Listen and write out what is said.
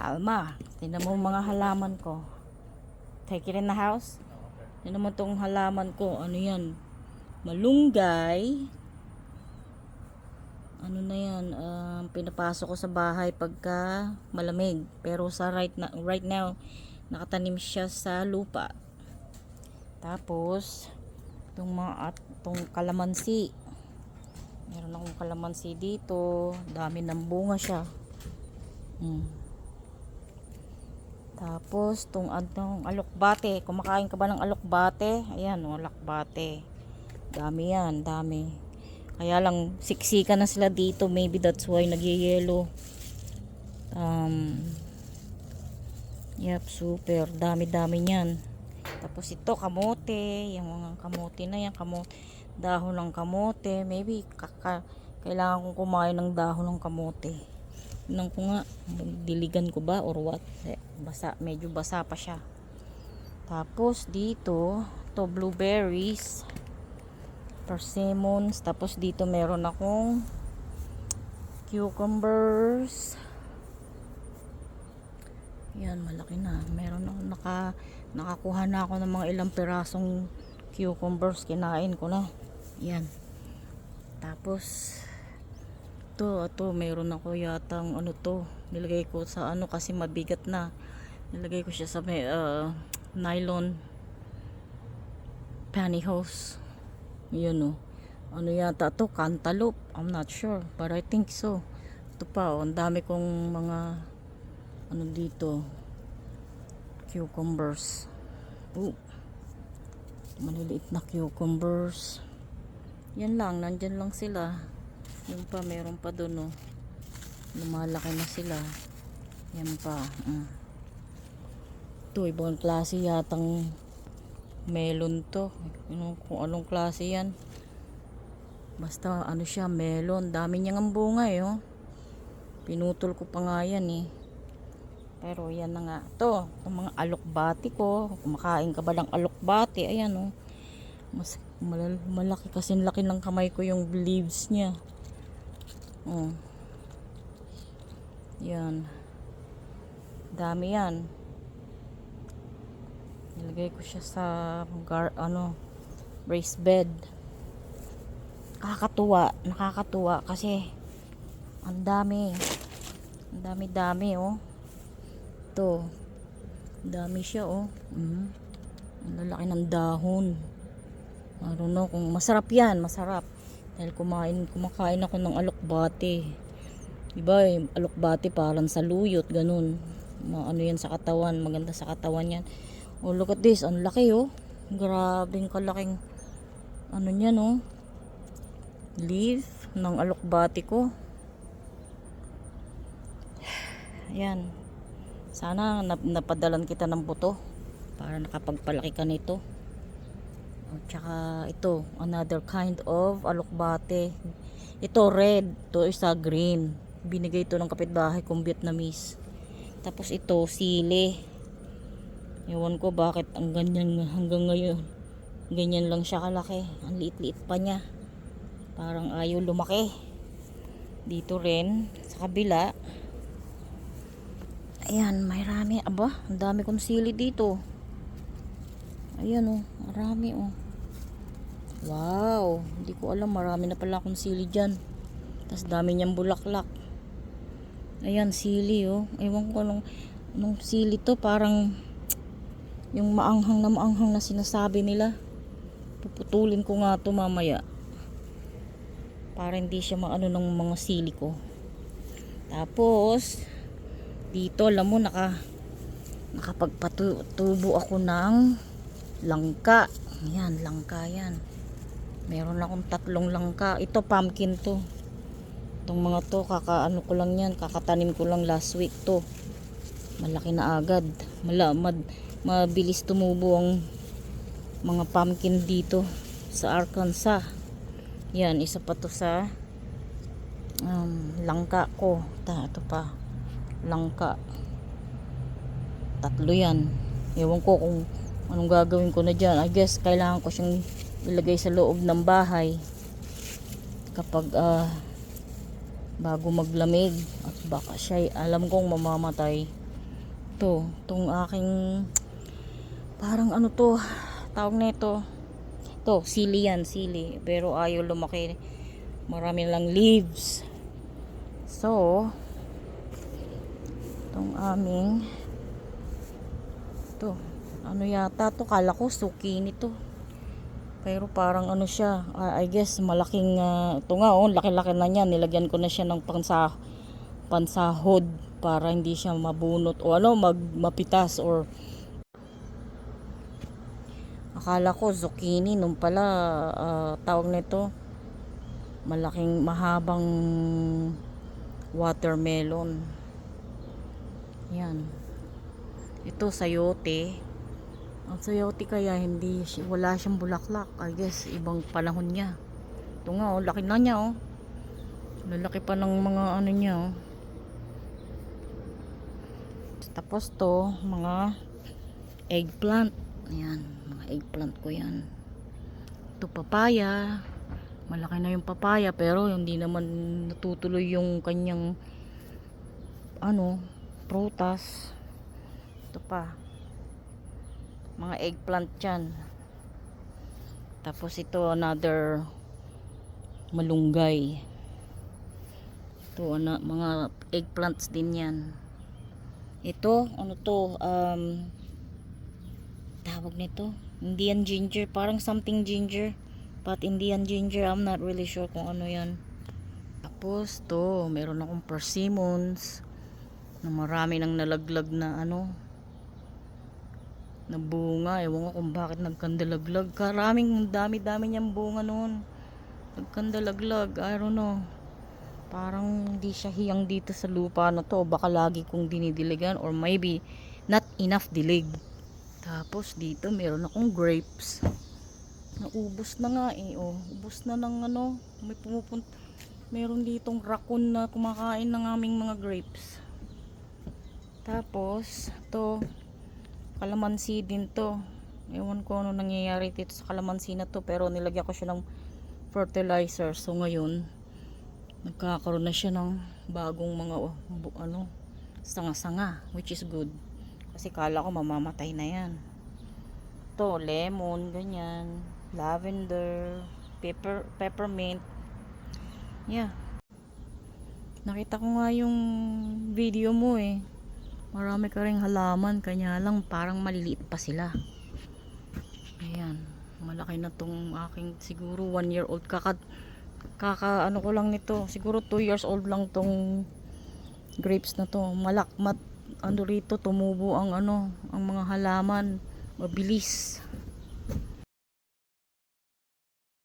Alma, tingnan mo mga halaman ko. Take it in the house. Tingnan mo tong halaman ko. Ano yan? Malunggay. Ano na yan? Pinapasok ko sa bahay pagka malamig. Pero sa right now, nakatanim siya sa lupa. Tapos, itong kalamansi. Meron akong kalamansi dito. Dami ng bunga siya. Tapos, itong alokbate. Kumakain ka ba ng alokbate? Ayan, alokbate. Dami yan, dami. Kaya lang, siksika na sila dito. Maybe that's why nagyayelo. Yep, super. Dami-dami niyan. Tapos ito, kamote. Yung mga kamote na yan. Dahon ng kamote. Maybe, kailangan kong kumain ng dahon ng kamote. Tingnan ko nga, diligan ko ba or what? Medyo basa pa siya. Tapos dito, to blueberries, persimmons. Tapos dito meron akong cucumbers. Yan, malaki na. Meron akong nakakuha na ako ng mga ilang pirasong cucumbers. Kinain ko na. Yan. Tapos ito, meron ako yatang nilagay ko sa kasi mabigat na. Nilagay ko siya sa nylon pantyhose. Yun yata to, cantaloupe. I'm not sure, but I think so. Ito pa, ang dami kong mga dito, cucumbers. Maliliit na cucumbers. Yan lang, nandyan lang sila. Yung pa, meron pa doon lumalaki na sila. Yan pa. Ito, ibang klase yatang melon to. Kung anong klase yan. Basta siya, melon. Dami niyang ang bunga Pinutol ko pa nga yan Pero yan na nga. Ito, ang mga alokbati ko. Kumakain ka ba ng alokbati? Ayan Mas malaki kasi laki ng kamay ko yung leaves niya. Yan. Dami yan. Nilagay ko siya sa raised bed. Nakakatuwa kasi ang dami. Ang dami-dami Ito. Dami siya Ang lalaki ng dahon. I don't know kung masarap yan, masarap. Dahil kumakain ako ng alokbate. Diba, alokbate parang saluyot, ganun. Yan sa katawan, maganda sa katawan yan. Look at this, ang laki Grabing kalaking niyan leaf ng alokbate ko. Ayan. Sana napadalan kita ng buto para nakapagpalaki ka nito. Tsaka ito, another kind of alokbate. Ito red, ito isa green. Binigay ito ng kapitbahay kong Vietnamese. Tapos ito sili. Ewan ko bakit ang ganyan hanggang ngayon. Ganyan lang siya kalaki. Ang liit-liit pa niya. Parang ayaw lumaki. Dito rin sa kabila. Ayan, may rami. Aba, ang dami kong sili dito. Ayan marami Wow, hindi ko alam, marami na pala akong sili dyan. Tapos dami niyang bulaklak. Ayan, sili Ewan ko nung sili to, parang yung maanghang na sinasabi nila. Puputulin ko nga to mamaya para hindi siya ng mga sili ko. Tapos dito, alam mo, nakapagpatubo ako ng langka. Yan, langka yan. Meron akong 3 langka. Ito, pumpkin to. Itong mga to, ko lang yan. Kakatanim ko lang last week to. Malaki na agad. Mabilis tumubo ang mga pumpkin dito sa Arkansas. Yan, isa pa to sa langka ko. Ito pa. Langka. 3 yan. Ewan ko kung anong gagawin ko na dyan. I guess kailangan ko siyang ilagay sa loob ng bahay kapag bago maglamig, at baka siya alam kong mamamatay Tong aking parang ano to, tawag na ito. To, sili yan, sili. Pero ayaw lumaki. Marami lang leaves. So, tong aming to, ano yata to, kala ko zucchini to. Pero parang ano siya, I guess malaking ito nga oh, laki-laki na niya. Nilagyan ko na siya ng pansahod para hindi siya mabunot o ano, mapitas or akala ko zucchini nung pala tawag nito malaking mahabang watermelon. Yan. Ito sayote. Ang sayote kaya hindi wala siyang bulaklak. I guess ibang panahon niya. Ito nga oh, laki na niya oh. Lalaki pa ng mga ano niya oh. Tapos to, mga eggplant. Ayan, mga eggplant ko yan. Ito papaya. Malaki na yung papaya pero hindi naman natutuloy yung kanyang ano, prutas. Ito pa. Mga eggplant yan. Tapos ito another malunggay. Ito mga eggplants din yan. Ito ano to tawag nito Indian ginger, parang something ginger, but Indian ginger, I'm not really sure kung ano yan. Tapos to meron akong persimmons na marami nang nalaglag na ano na bunga. Ewan ko kung bakit nagkandalaglag. Karaming dami-dami niyang bunga noon. Nagkandalaglag. I don't know. Parang hindi siya hiyang dito sa lupa na to. Baka lagi kong dinidiligan or maybe not enough dilig. Tapos dito meron akong grapes. Naubos na nga eh. Oh, ubos na ng ano. May pumupunta. Meron ditong raccoon na kumakain ng aming mga grapes. Tapos to kalamansi din to. Ewan ko ano nangyayari dito sa kalamansi na to, pero nilagyan ko siya ng fertilizer. So ngayon nagkakaroon na siya ng bagong mga ano, sanga-sanga, which is good. Kasi kala ko mamamatay na yan. To lemon, ganyan, lavender, peppermint. Yeah. Nakita ko nga yung video mo eh. Marami ka ring halaman, kanya lang parang maliliit pa sila. Ayan, malaki na tong aking siguro 1 year old kaka ano ko lang nito, siguro 2 years old lang tong grapes na to. Malakmat ano rito, tumubo ang ano, ang mga halaman, mabilis.